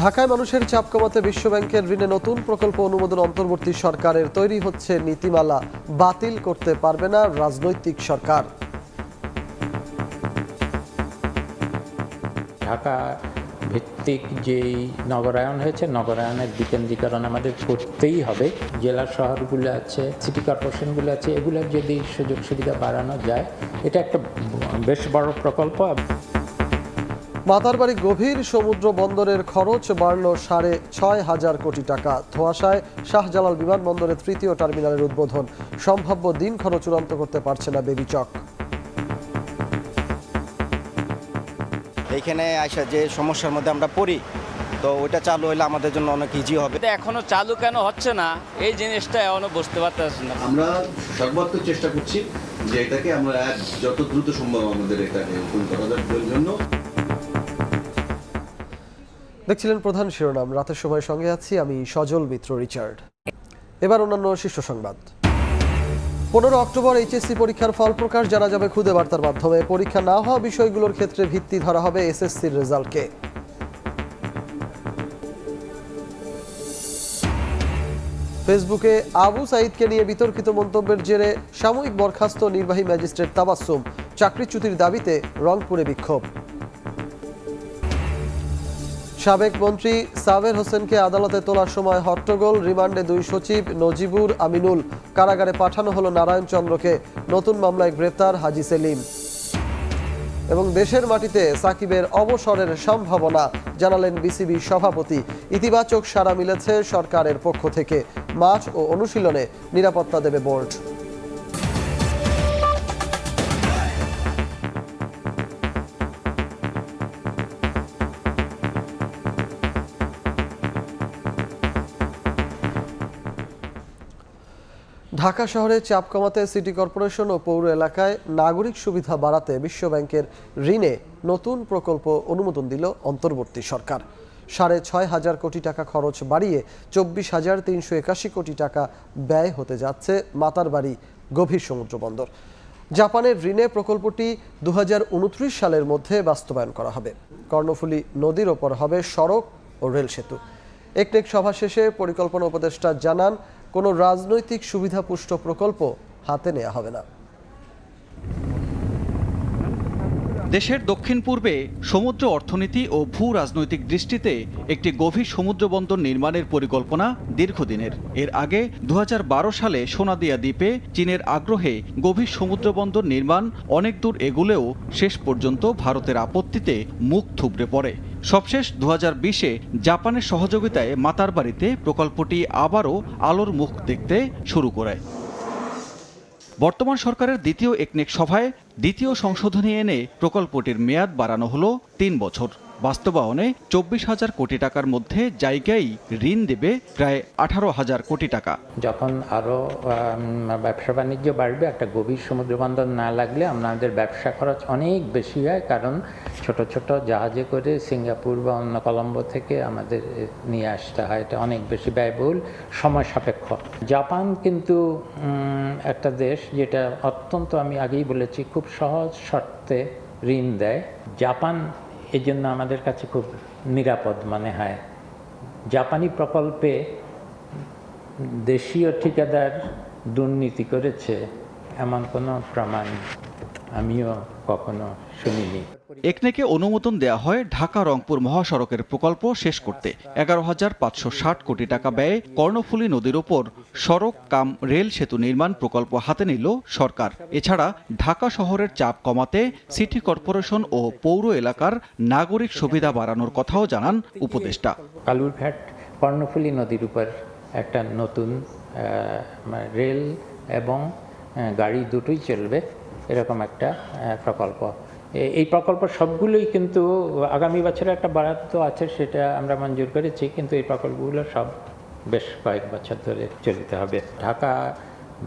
ঢাকায় মানুষের চাপ কমাতে বিশ্বব্যাংকের ঋণে নতুন প্রকল্প অনুমোদন অন্তর্বর্তী সরকারের তৈরি হচ্ছে নীতিমালা, বাতিল করতে পারবে না রাজনৈতিক সরকার। ঢাকা ভিত্তিক যেই নগরায়ন হয়েছে, নগরায়নের বিকেন্দ্রীকরণ আমাদের করতেই হবে। জেলা শহরগুলো আছে, সিটি কর্পোরেশনগুলো আছে, এগুলোর যদি সুযোগ সুবিধা বাড়ানো যায়, এটা একটা বেশ বড় প্রকল্প। মাতারবাড়ি গভীর সমুদ্র বন্দরের খরচ বাড়ল ৬.৫ কোটি টাকা। ধোঁয়াশায় শাহজালাল বিমানবন্দরের তৃতীয় টার্মিনালের উদ্বোধন। সম্ভাব্য দিনক্ষণ চূড়ান্ত করতে পারছে না বেবিচক। এইখানে আসা যে সমস্যার মধ্যে আমরা পড়ি, তো ওইটা চালু হলে আমাদের জন্য অনেক ইজি হবে। এখনো চালু কেন হচ্ছে না, এই জিনিসটা এখনো বুঝতে পারতেছি না। আমরা সর্বাত্মক চেষ্টা করছি যে এটাকে আমরা যত দ্রুত সম্ভব আমাদের এটাকে করার জন্য। দেখছিলেন প্রধান শিরোনাম, রাতের সময় সঙ্গে আছি আমি সজল মিত্র রিচার্ড। এবার অন্যান্য শীর্ষ সংবাদ। 15 অক্টোবর এইচএসসি পরীক্ষার ফল প্রকাশ জানা যাবে খুদে বার্তার মাধ্যমে। পরীক্ষা না হওয়া বিষয়গুলোর ক্ষেত্রে ভিত্তি ধরা হবে এসএসসির রেজাল্টকে। ফেসবুকে আবু সাঈদকে নিয়ে বিতর্কিত মন্তব্যের জেরে সাময়িক বরখাস্ত নির্বাহী ম্যাজিস্ট্রেট তাবাসসুম। চাকরিচ্যুতির দাবিতে রংপুরে বিক্ষোভ। সাবেক মন্ত্রী সাবের হোসেনকে আদালতে তোলার সময় হট্টগোল। রিমান্ডে 2 সচিব নজিবুর, আমিনুল। কারাগারে পাঠানো হলো নারায়ণচন্দ্রকে। নতুন মামলায় গ্রেপ্তার হাজি সেলিম। এবং দেশের মাটিতে সাকিবের অবসরের সম্ভাবনা জানালেন বিসিবি সভাপতি। ইতিবাচক সাড়া মিলেছে সরকারের পক্ষ থেকে। মাঠ ও অনুশীলনে নিরাপত্তা দেবে বোর্ড। ঢাকা শহরে চাপ কমাতে সিটি কর্পোরেশন ও পৌর এলাকায় নাগরিক সুবিধা বাড়াতে বিশ্বব্যাংকের ঋণে নতুন প্রকল্প অনুমোদন দিল অন্তর্বর্তী সরকার। ৬.৫ কোটি টাকা খরচ বাড়িয়ে ২৪,৩৮১ কোটি টাকা ব্যয় হতে যাচ্ছে মাতারবাড়ি গভীর সমুদ্র বন্দর। জাপানের ঋণে প্রকল্পটি ২০২৯ সালের মধ্যে বাস্তবায়ন করা হবে। কর্ণফুলী নদীর ওপর হবে সড়ক ও রেল সেতু। একনেক সভা শেষে পরিকল্পনা উপদেষ্টা জানান, কোনো রাজনৈতিক সুবিধাপুষ্ট প্রকল্প হাতে নেওয়া হবে না। দেশের দক্ষিণ পূর্বে সমুদ্র অর্থনীতি ও ভূ রাজনৈতিক দৃষ্টিতে একটি গভীর সমুদ্র বন্দর নির্মাণের পরিকল্পনা দীর্ঘদিনের। এর আগে ২০১২ সালে সোনাদিয়া দ্বীপে চীনের আগ্রহে গভীর সমুদ্র বন্দর নির্মাণ অনেক দূর এগুলেও শেষ পর্যন্ত ভারতের আপত্তিতে মুখ থুবড়ে পড়ে। সবশেষ ২০২০-এ জাপানের সহযোগিতায় মাতারবাড়িতে প্রকল্পটি আবারও আলোর মুখ দেখতে শুরু করে। বর্তমান সরকারের দ্বিতীয় একনেক সভায় দ্বিতীয় সংশোধনী এনে প্রকল্পটির মেয়াদ বাড়ানো হলো 3 বছর। বাস্তবায়নে ২৪,০০০ কোটি টাকার মধ্যে জায়গায় ঋণ দেবে প্রায় 18,০০০ কোটি টাকা। যখন আরও ব্যবসা বাণিজ্য বাড়বে, একটা গভীর সমুদ্র বন্দর না লাগলে আমাদের ব্যবসা খরচ অনেক বেশি হয়, কারণ ছোট ছোট জাহাজে করে সিঙ্গাপুর বা অন্য কলম্বো থেকে আমাদের নিয়ে আসতে হয়। এটা অনেক বেশি ব্যয়বহুল, সময় সাপেক্ষ। জাপান কিন্তু একটা দেশ যেটা অত্যন্ত, আমি আগেই বলেছি, খুব সহজ শর্তে ঋণ দেয়। জাপান এই জন্য আমাদের কাছে খুব নিরাপদ মনে হয়। জাপানি প্রকল্পে দেশীয় ঠিকাদার দুর্নীতি করেছে এমন কোনো প্রমাণ আমিও কখনো শুনিনি। একনেকে অনুমোদন দেয়া হয় ঢাকা রংপুর মহাসড়কের প্রকল্প শেষ করতে। ১১,৫৬০ কোটি টাকা ব্যয়ে কর্ণফুলী নদীর ওপর সড়ক কাম রেল সেতু নির্মাণ প্রকল্প হাতে নিল সরকার। এছাড়া ঢাকা শহরের চাপ কমাতে সিটি কর্পোরেশন ও পৌর এলাকার নাগরিক সুবিধা বাড়ানোর কথাও জানান উপদেষ্টা। কালুরঘাট কর্ণফুলী নদীর উপর একটা নতুন রেল এবং গাড়ি দুটোই চলবে, এরকম একটা প্রকল্প। এই প্রকল্প সবগুলোই কিন্তু আগামী বছরে একটা বরাদ্দ আছে, সেটা আমরা মঞ্জুর করেছি, কিন্তু এই প্রকল্পগুলো সব বেশ কয়েক বছর ধরে চলতে হবে। ঢাকা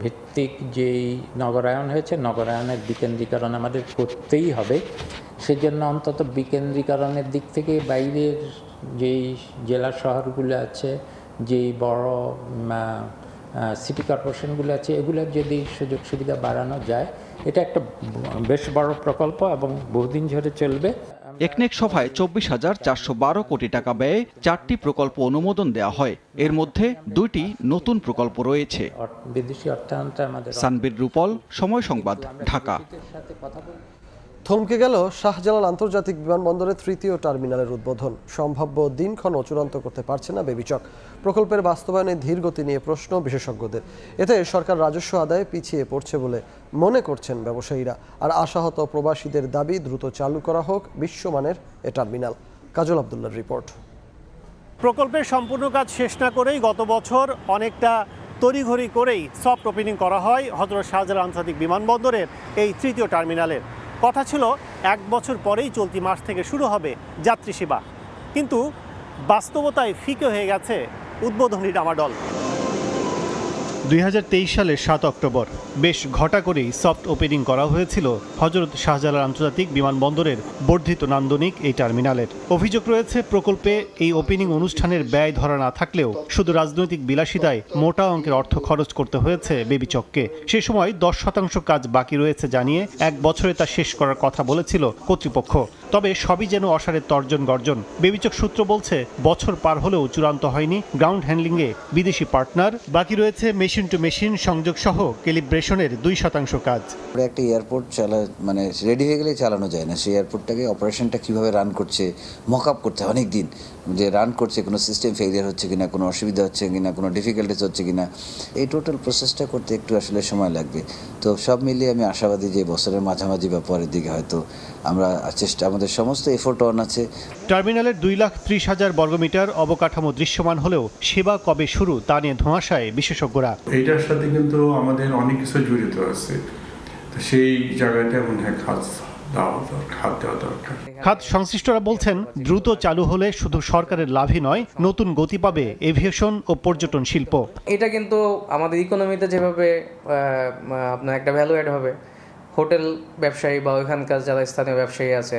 ভিত্তিক যেই নগরায়ন হয়েছে, নগরায়নের বিকেন্দ্রীকরণ আমাদের করতেই হবে। সেজন্য অন্তত বিকেন্দ্রীকরণের দিক থেকে বাইরের যেই জেলা শহরগুলো আছে, যেই বড় সিটি কর্পোরেশনগুলো আছে, এগুলোর যদি সুযোগ সুবিধা বাড়ানো যায়, এটা একটা বেশ বড় প্রকল্প এবং বহুদিন ধরে চলবে। একনেক সভায় 24,412 কোটি টাকা ব্যয়ে 4টি প্রকল্প অনুমোদন দেওয়া হয়। এর মধ্যে 2টি নতুন প্রকল্প রয়েছে। বিদেশি অর্থায়নটা আমাদের সানবীর রূপল, সময় সংবাদ, ঢাকা। থমকে গেল শাহজালাল আন্তর্জাতিক বিমানবন্দরের 3য় টার্মিনালের উদ্বোধন। সম্ভাব্য দিনক্ষণ চূড়ান্ত করতে পারছে না বেবিচক। প্রকল্পের বাস্তবায়নে ধীর গতি নিয়ে প্রশ্ন বিশেষজ্ঞদের। এতে সরকার রাজস্ব আদায়ে পিছিয়ে পড়ছে বলে মনে করছেন ব্যবসায়ীরা। আর আশাহত প্রবাসীদের দাবি দ্রুত চালু করা হোক বিশ্বমানের এ টার্মিনাল। কাজল আব্দুল্লাহর রিপোর্ট। প্রকল্পের সম্পূর্ণ কাজ শেষ না করেই গত বছর অনেকটা তড়িঘড়ি করেই সফট ওপেনিং করা হয় হযরত শাহজালাল আন্তর্জাতিক বিমানবন্দরের এই 3য় টার্মিনালের। কথা ছিল 1 বছর পরেই চলতি মাস থেকে শুরু হবে যাত্রী সেবা, কিন্তু বাস্তবতায় ফিকে হয়ে গেছে উদ্বোধনী ডামাডোল। 2023 সালের 7 অক্টোবর বেশ ঘটা করেই সফট ওপেনিং করা হয়েছিল হযরত শাহজালাল আন্তর্জাতিক বিমানবন্দরের বর্ধিত নান্দনিক এই টার্মিনালের। অভিযোগ রয়েছে প্রকল্পে এই ওপেনিং অনুষ্ঠানের ব্যয় ধরা না থাকলেও শুধু রাজনৈতিক বিলাসিতায় মোটা অঙ্কের অর্থ খরচ করতে হয়েছে বেবিচককে। সে সময় 10% কাজ বাকি রয়েছে জানিয়ে 1 বছরে তা শেষ করার কথা বলেছিল কর্তৃপক্ষ। তবে সবই যেন অসারের তর্জন গর্জন। বেবিচক সূত্র বলছে বছর পার হলেও চূড়ান্ত হয়নি গ্রাউন্ড হ্যান্ডলিংয়ে বিদেশি পার্টনার। বাকি রয়েছে মেশিন টু মেশিন সংযোগ সহ ক্যালিব্রেশনের 2% কাজ। একটা এয়ারপোর্ট মানে রেডি হয়ে গেলে চালানো যায় না। সেই এয়ারপোর্টটাকে অপারেশনটা কিভাবে রান করছে মক আপ করতে অনেক দিন, যে রান করছে কোনো সিস্টেম ফেলিয়ার হচ্ছে কিনা, কোনো অসুবিধা হচ্ছে কিনা, কোনো ডিফিকাল্টিস হচ্ছে কিনা, এই টোটাল প্রসেসটা করতে একটু আসলে সময় লাগবে। তো সব মিলিয়ে আমি আশাবাদী যে বছরের মাঝামাঝি বা পরের দিকে হয়তো আমরা আমাদের সমস্ত এফোর্ট অন আছে। টার্মিনালের 2,30,000 বর্গমিটার অবকাঠামো দৃশ্যমান হলেও সেবা কবে শুরু তা নিয়ে ধোঁয়াশায় বিশেষজ্ঞরা। এইটার সাথে কিন্তু আমাদের অনেক কিছু জড়িত আছে, তো সেই জায়গাটা মনে হয় খাত দেওয়া দরকার। খাত সংশ্লিষ্টরা বলছেন দ্রুত চালু হলে শুধু সরকারের লাভই নয়, নতুন গতি পাবে এভিয়েশন ও পর্যটন শিল্প। এটা কিন্তু আমাদের ইকোনমিতে যেভাবে আপনার একটা ভ্যালু অ্যাড হবে, হোটেল ব্যবসায়ী বা ওইখানকার যারা স্থানীয় ব্যবসায়ী আছে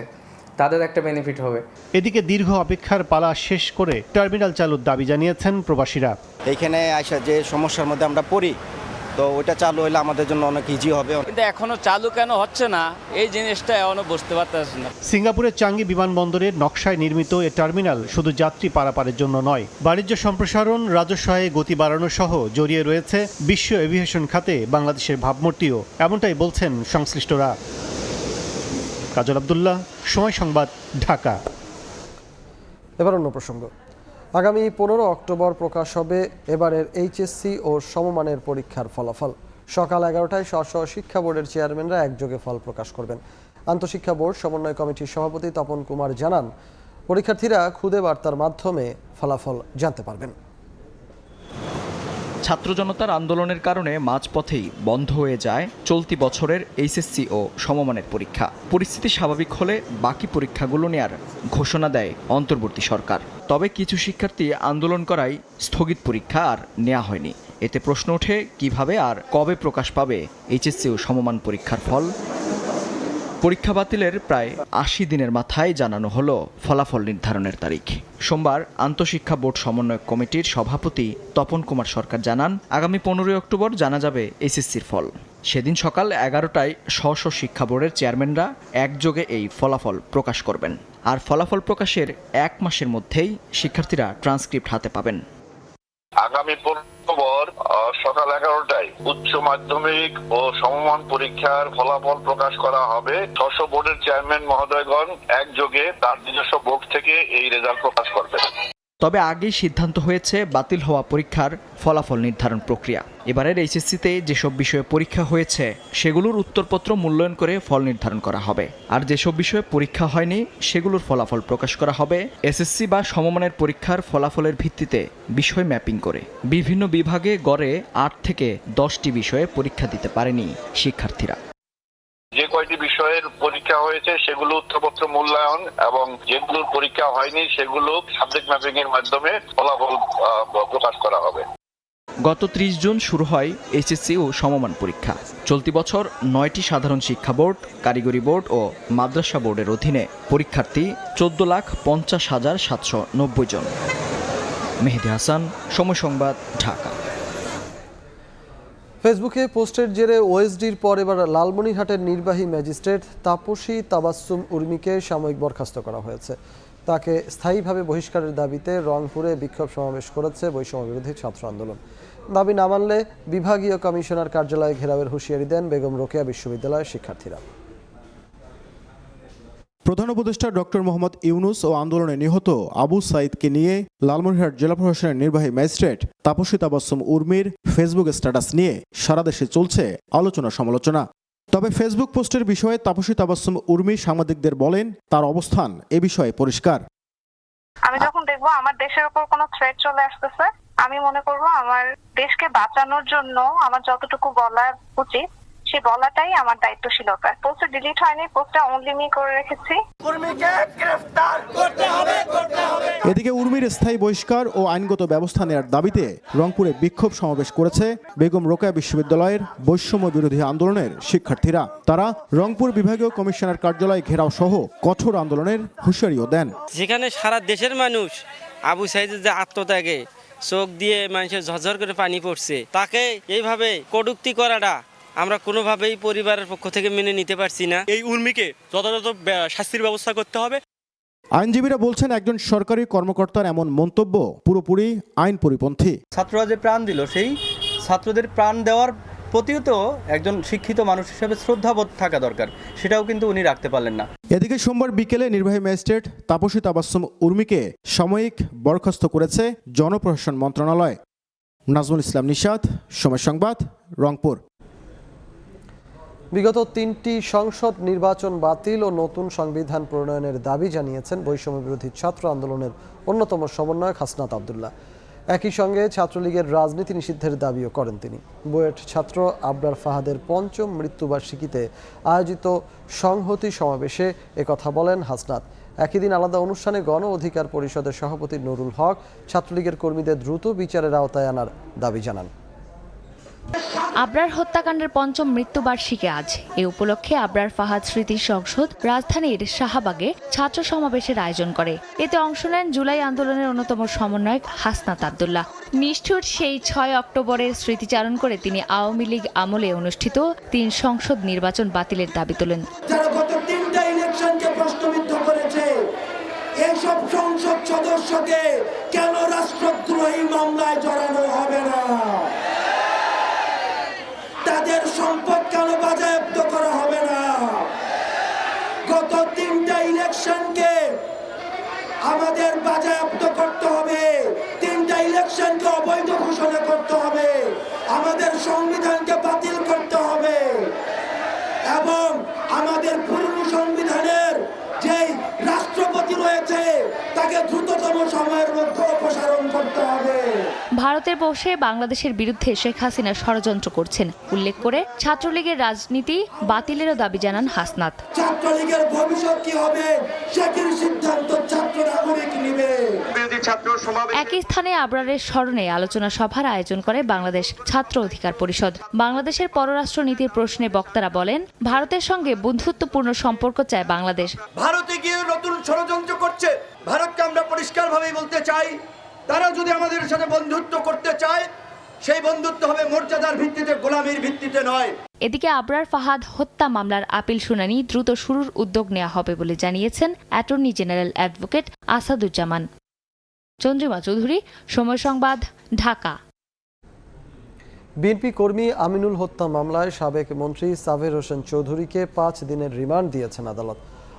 তাদের একটা বেনিফিট হবে। এদিকে দীর্ঘ অপেক্ষার পালা শেষ করে টার্মিনাল চালুর দাবি জানিয়েছেন প্রবাসীরা। এইখানে আসা যে সমস্যার মধ্যে আমরা পড়ি, তো ওইটা চালু হলে আমাদের জন্য অনেক ইজি হবে। কিন্তু এখনো চালু কেন হচ্ছে না এই জিনিসটা এখনো বুঝতে পারতেছি না। সিঙ্গাপুরের চাঙ্গি বিমানবন্দরের নকশায় নির্মিত এ টার্মিনাল শুধু যাত্রী পারাপারের জন্য নয়, বাণিজ্য সম্প্রসারণ, রাজস্ব আয়ে গতি বাড়ানো সহ জড়িয়ে রয়েছে বিশ্ব এভিয়েশন খাতে বাংলাদেশের ভাবমূর্তিও, এমনটাই বলছেন সংশ্লিষ্টরা। কাজল আব্দুল্লাহ, সময় সংবাদ, ঢাকা। এবার অন্য প্রসঙ্গ। আগামী 15 অক্টোবর প্রকাশ হবে এবারের এইচএসসি ও সমমানের পরীক্ষার ফলাফল। সকাল 11টায় স্ব শিক্ষা বোর্ডের চেয়ারম্যানরা একযোগে ফল প্রকাশ করবেন। আন্তঃশিক্ষা বোর্ড সমন্বয় কমিটির সভাপতি তপন কুমার জানান, পরীক্ষার্থীরা খুদে বার্তার মাধ্যমে ফলাফল জানতে পারবেন। ছাত্র জনতার আন্দোলনের কারণে মাঝপথেই বন্ধ হয়ে যায় চলতি বছরের এইচএসসি ও সমমানের পরীক্ষা। পরিস্থিতি স্বাভাবিক হলে বাকি পরীক্ষাগুলো নেয়ার ঘোষণা দেয় অন্তর্বর্তী সরকার। তবে কিছু শিক্ষার্থী আন্দোলন করায় স্থগিত পরীক্ষা আর নেওয়া হয়নি। এতে প্রশ্ন ওঠে কিভাবে আর কবে প্রকাশ পাবে এইচএসসি ও সমমান পরীক্ষার ফল। পরীক্ষা বাতিলের প্রায় 80 দিনের মাথায় জানানো হলো ফলাফল নির্ধারণের তারিখ। সোমবার আন্তঃশিক্ষা বোর্ড সমন্বয় কমিটির সভাপতি তপন কুমার সরকার জানান, আগামী 15 অক্টোবর জানা যাবে এইচএসসির ফল। সেদিন সকাল 11টায় স্ব শিক্ষা বোর্ডের চেয়ারম্যানরা একযোগে এই ফলাফল প্রকাশ করবেন। আর ফলাফল প্রকাশের 1 মাসের মধ্যেই শিক্ষার্থীরা ট্রান্সক্রিপ্ট হাতে পাবেন। আগামী 15 অক্টোবর সকাল 11টায় উচ্চ মাধ্যমিক ও সমমান পরীক্ষার ফলাফল প্রকাশ করা হবে। স্ব বোর্ডের চেয়ারম্যান মহোদয়গণ একযোগে তার নিজস্ব বোর্ড থেকে এই রেজাল্ট প্রকাশ করবেন। তবে আগেই সিদ্ধান্ত হয়েছে বাতিল হওয়া পরীক্ষার ফলাফল নির্ধারণ প্রক্রিয়া। এবারের এইচএসসিতে যেসব বিষয়ে পরীক্ষা হয়েছে সেগুলোর উত্তরপত্র মূল্যায়ন করে ফল নির্ধারণ করা হবে। আর যেসব বিষয়ে পরীক্ষা হয়নি সেগুলোর ফলাফল প্রকাশ করা হবে এসএসসি বা সমমানের পরীক্ষার ফলাফলের ভিত্তিতে বিষয় ম্যাপিং করে। বিভিন্ন বিভাগে গড়ে 8 থেকে 10টি বিষয়ে পরীক্ষা দিতে পারেনি শিক্ষার্থীরা। যে কয়টি বিষয়ের পরীক্ষা হয়েছে সেগুলো উত্তরপত্র মূল্যায়ন এবং যেগুলোর পরীক্ষা হয়নি সেগুলো সাবজেক্ট ম্যাপিং এর মাধ্যমে ফলাফল প্রকাশ করা হবে। গত 30 জুন শুরু হয় এইচএসসি ও সমমান পরীক্ষা। চলতি বছর 9টি সাধারণ শিক্ষা বোর্ড, কারিগরি বোর্ড ও মাদ্রাসা বোর্ডের অধীনে পরীক্ষার্থী 14,50,790 জন। মেহেদি হাসান, সময় সংবাদ, ঢাকা। ফেসবুকে পোস্টের জেরে ওএসডির পর এবার লালমনিরহাটের নির্বাহী ম্যাজিস্ট্রেট তাপসী তাবাসসুম উর্মিকে সাময়িক বরখাস্ত করা হয়েছে। তাকে স্থায়ীভাবে বহিষ্কারের দাবিতে রংপুরে বিক্ষোভ সমাবেশ করেছে বৈষম্য বিরোধী ছাত্র আন্দোলন। দাবি না মানলে বিভাগীয় কমিশনার কার্যালয়ে ঘেরাওয়ের হুঁশিয়ারি দেন বেগম রোকেয়া বিশ্ববিদ্যালয়ের শিক্ষার্থীরা। প্রধান উপদেষ্টা ডক্টর মোহাম্মদ ইউনুস ও আন্দোলনে নিহত আবু সাইদকে নিয়ে লালমনিরহাট জেলা প্রশাসনের নির্বাহী ম্যাজিস্ট্রেট তাপসী তাবাসসুম উর্মির ফেসবুক স্ট্যাটাস নিয়ে সারা দেশে চলছে আলোচনা সমালোচনা। তবে ফেসবুক পোস্টের বিষয়ে তাপসী তাবাসসুম উর্মি সাংবাদিকদের বলেন তার অবস্থান এ বিষয়ে পরিষ্কার। আমি যখন দেখবো আমার দেশের উপর কোনো থ্রেট চলে আসতেছে, আমি মনে করব আমার দেশকে বাঁচানোর জন্য আমার যতটুকু বলা উচিত সেই বলাটাই আমার দায়িত্বশীলতা। পোস্টে ডিলিট হয়নি, পোস্টটা অনলি মি করে রেখেছি। এদিকে উর্মির স্থায়ী বহিষ্কার ও আইনগত ব্যবস্থা নেওয়ার দাবিতে রংপুরে বিক্ষোভ সমাবেশ করেছে বেগম রোকেয়া বিশ্ববিদ্যালয়ের বৈষম্য বিরোধী আন্দোলনের শিক্ষার্থীরা। তারা রংপুর বিভাগীয় কমিশনার কার্যালয় ঘেরাও সহ কঠোর আন্দোলনের হুঁশিয়ারিও দেন। যেখানে সারা দেশের মানুষ আবু সাইদের যে আত্মত্যাগে চোখ দিয়ে মানুষের ঝরঝর করে পানি পড়ছে, তাকে এইভাবে কটূক্তি করাটা আমরা কোনোভাবেই পরিবারের পক্ষ থেকে মেনে নিতে পারছি না। এই উর্মিকে যথাযথ শাস্তির ব্যবস্থা করতে হবে। আইনজীবীরা বলছেন একজন সরকারি কর্মকর্তার এমন মন্তব্য পুরোপুরি আইন পরিপন্থী। ছাত্ররা যে প্রাণ দিল, সেই ছাত্রদের প্রাণ দেওয়ার প্রতিও তো একজন শিক্ষিত মানুষ হিসেবে শ্রদ্ধাবোধ থাকা দরকার, সেটাও কিন্তু উনি রাখতে পারলেন না। এদিকে সোমবার বিকেলে নির্বাহী ম্যাজিস্ট্রেট তাপসী তাবাসসুম উর্মিকে সাময়িক বরখাস্ত করেছে জনপ্রশাসন মন্ত্রণালয়। নাজমুল ইসলাম নিশাত, সময় সংবাদ, রংপুর। বিগত 3টি সংসদ নির্বাচন বাতিল ও নতুন সংবিধান প্রণয়নের দাবি জানিয়েছেন বৈষম্য বিরোধী ছাত্র আন্দোলনের অন্যতম সমন্বয়ক হাসনাত আব্দুল্লাহ। একই সঙ্গে ছাত্রলীগের রাজনীতি নিষিদ্ধের দাবিও করেন তিনি। বুয়েট ছাত্র আবরার ফাহাদের ৫ম মৃত্যুবার্ষিকীতে আয়োজিত সংহতি সমাবেশে একথা বলেন হাসনাত। একই দিন আলাদা অনুষ্ঠানে গণ অধিকার পরিষদের সভাপতি নুরুল হক ছাত্রলীগের কর্মীদের দ্রুত বিচারের আওতায় আনার দাবি জানান। আবরার হত্যাকাণ্ডের ৫ম মৃত্যুবার্ষিকী আজ। এ উপলক্ষে আবরার ফাহাদ স্মৃতি সংসদ রাজধানীর শাহবাগে ছাত্র সমাবেশের আয়োজন করে। এতে অংশ নেন জুলাই আন্দোলনের অন্যতম সমন্বয়ক হাসনাত আব্দুল্লাহ। নিষ্ঠুর সেই ৬ অক্টোবরের স্মৃতিচারণ করে তিনি আওয়ামী লীগ আমলে অনুষ্ঠিত ৩ সংসদ নির্বাচন বাতিলের দাবি তোলেন। যারা গত 3টা ইলেকশনকে প্রশ্নবিদ্ধ করেছে, এইসব সংসদ সদস্যকে কেন রাষ্ট্রদ্রোহী মামলায় জড়ানো হবে না? তাদের সম্পদ কেন বাজেয়াপ্ত করা হবে না? গত 3টা ইলেকশনকে আমাদের বাজেয়াপ্ত করতে হবে, 3টা ইলেকশনকে অবৈধ ঘোষণা করতে হবে, আমাদের সংবিধানকে বাতিল করতে হবে এবং আমাদের পুরনো সংবিধানের যেই রাষ্ট্রপতি রয়েছে তাকে দ্রুততম সময়ের মধ্যে অপসারণ করতে হবে। ভারতের বসে বাংলাদেশের বিরুদ্ধে শেখ হাসিনা ষড়যন্ত্র করছেন উল্লেখ করে ছাত্রলীগের রাজনীতি বাতিলেরও দাবি জানান হাসনাত। ছাত্রলীগের ভবিষ্যৎ কি হবে সেটির সিদ্ধান্ত ছাত্র নাগরিক নেবে। একই স্থানে আবরারের স্মরণে আলোচনা সভার আয়োজন করে বাংলাদেশ ছাত্র অধিকার পরিষদ। বাংলাদেশের পররাষ্ট্র নীতির প্রশ্নে বক্তারা বলেন, ভারতের সঙ্গে বন্ধুত্বপূর্ণ সম্পর্ক চায় বাংলাদেশ। ভারতে গিয়ে নতুন ষড়যন্ত্র করছে। ভারতকে আমরা পরিষ্কারভাবেই বলতে চাই, তারা যদি আমাদের সাথে বন্ধুত্ব করতে চায়, সেই বন্ধুত্ব হবে মর্যাদার ভিত্তিতে, গোলামির ভিত্তিতে নয়। এদিকে আবরার ফাহাদ হত্যা মামলার আপিল শুনানি দ্রুত শুরুর উদ্যোগ নেওয়া হবে বলে জানিয়েছেন attorney general advocate Asaduzzaman. Chandrima Chowdhury, সময় সংবাদ, ঢাকা। বিএনপি কর্মী আমিনুল হত্যা মামলায় সাবেক মন্ত্রী সাবের হোসেন চৌধুরীকে 5 দিনের রিমান্ড দিয়েছেন আদালত।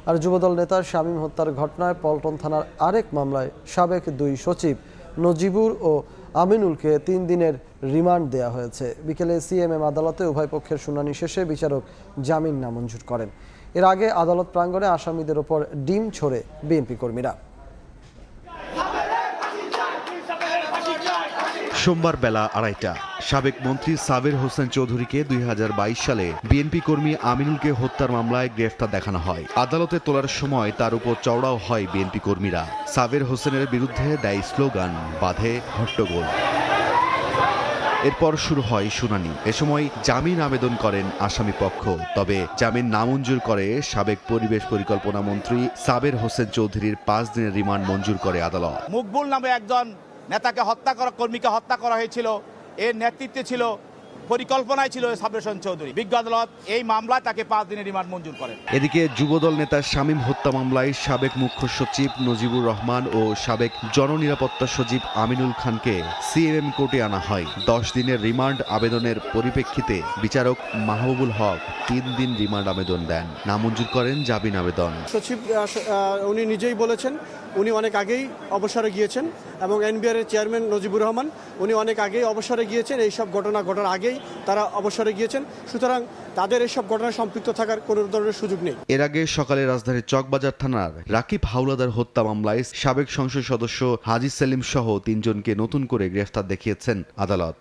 আর যুবদল নেতা শামীম হত্যার ঘটনায় পল্টন থানার আরেক মামলায় সাবেক 2 সচিব নজিবুর ও আমিনুলকে 3 দিনের রিমান্ড দেওয়া হয়েছে। বিকেলে সিএমএম আদালতে উভয় পক্ষের শুনানি শেষে বিচারক জামিন নামঞ্জুর করেন। এর আগে আদালত প্রাঙ্গণে আসামিদের ওপর ডিম ছোড়ে বিএনপি কর্মীরা। সোমবার বেলা 2:30 সাবেক মন্ত্রী সাবের হোসেন চৌধুরীকে 2022 সালে বিএনপি কর্মী আমিনুলকে হত্যার মামলায় গ্রেফতার দেখানো হয়। আদালতে তোলার সময় তার উপর চওড়াও হয় বিএনপি কর্মীরা। সাবের হোসেনের বিরুদ্ধে দেয় স্লোগান, বাঁধে হট্টগোল। এরপর শুরু হয় শুনানি। এ সময় জামিন আবেদন করেন আসামি পক্ষ, তবে জামিন নামঞ্জুর করে সাবেক পরিবেশ পরিকল্পনা মন্ত্রী সাবের হোসেন চৌধুরীর 5 দিনের রিমান্ড মঞ্জুর করে আদালত। মকবুল নামে একজন নেতাকে হত্যা করা, কর্মীকে হত্যা করা হয়েছিল। এর নেতৃত্বে ছিল পরিকল্পনায় ছিল সাব্বির হোসেন চৌধুরী। বিজ্ঞ আদালত এই মামলায় তাকে 5 দিনের রিমান্ড মঞ্জুর করেন। এদিকে যুবদল নেতা শামীম হত্যা মামলায় সাবেক মুখ্য সচিব নজিবুর রহমান ও সাবেক জননিরাপত্তা সচিব আমিনুল খানকে সিএমএম কোর্টে আনা হয়। 10 দিনের রিমান্ড আবেদনের পরিপ্রেক্ষিতে বিচারক মাহবুবুল হক 3 দিন রিমান্ড আবেদন দেন, নামঞ্জুর করেন জামিন আবেদন। সচিব উনি নিজেই বলেছেন উনি অনেক আগেই অবসরে গিয়েছেন এবং এনবিআর এর চেয়ারম্যান নজিবুর রহমান উনি অনেক আগেই অবসরে গিয়েছেন, এইসব ঘটনা ঘটার আগেই তারা অবসরে গিয়েছেন, সুতরাং তাদের এইসব ঘটনায় সম্পৃক্ত থাকার কোনো ধরনের সুযোগ নেই। এর আগে সকালে রাজধানীর চকবাজার থানার রাকিব হাওলাদার হত্যা মামলায় সাবেক সংসদ সদস্য হাজী সেলিম সহ 3 জনকে নতুন করে গ্রেফতার দেখিয়েছেন আদালত।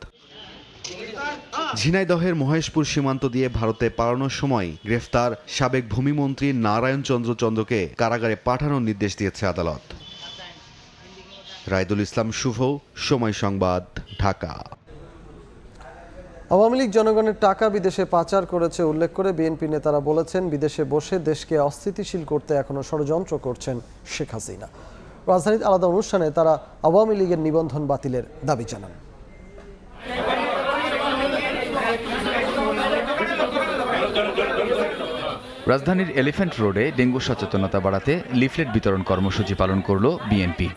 ঝিনাইদহের মহেশপুর সীমান্ত দিয়ে ভারতে পালানোর সময় গ্রেফতার সাবেক ভূমিমন্ত্রী নারায়ণ চন্দ্র চন্দ্রকে কারাগারে পাঠানোর নির্দেশ দিয়েছে আদালত। রায়দুল ইসলাম শুভ, সময় সংবাদ, ঢাকা। আওয়ামী লীগ জনগণের টাকা বিদেশে পাচার করেছে উল্লেখ করে বিএনপি নেতারা বলেছেন, বিদেশে বসে দেশকে অস্থিতিশীল করতে এখনো ষড়যন্ত্র করছেন শেখ হাসিনা। রাজধানীর আলাদা অনুষ্ঠানে তারা আওয়ামী লীগের নিবন্ধন বাতিলের দাবি জানান। রাজধানীর এলিফ্যান্ট রোডে ডেঙ্গু সচেতনতা বাড়াতে লিফলেট বিতরণ কর্মসূচি পালন করল বিএনপি।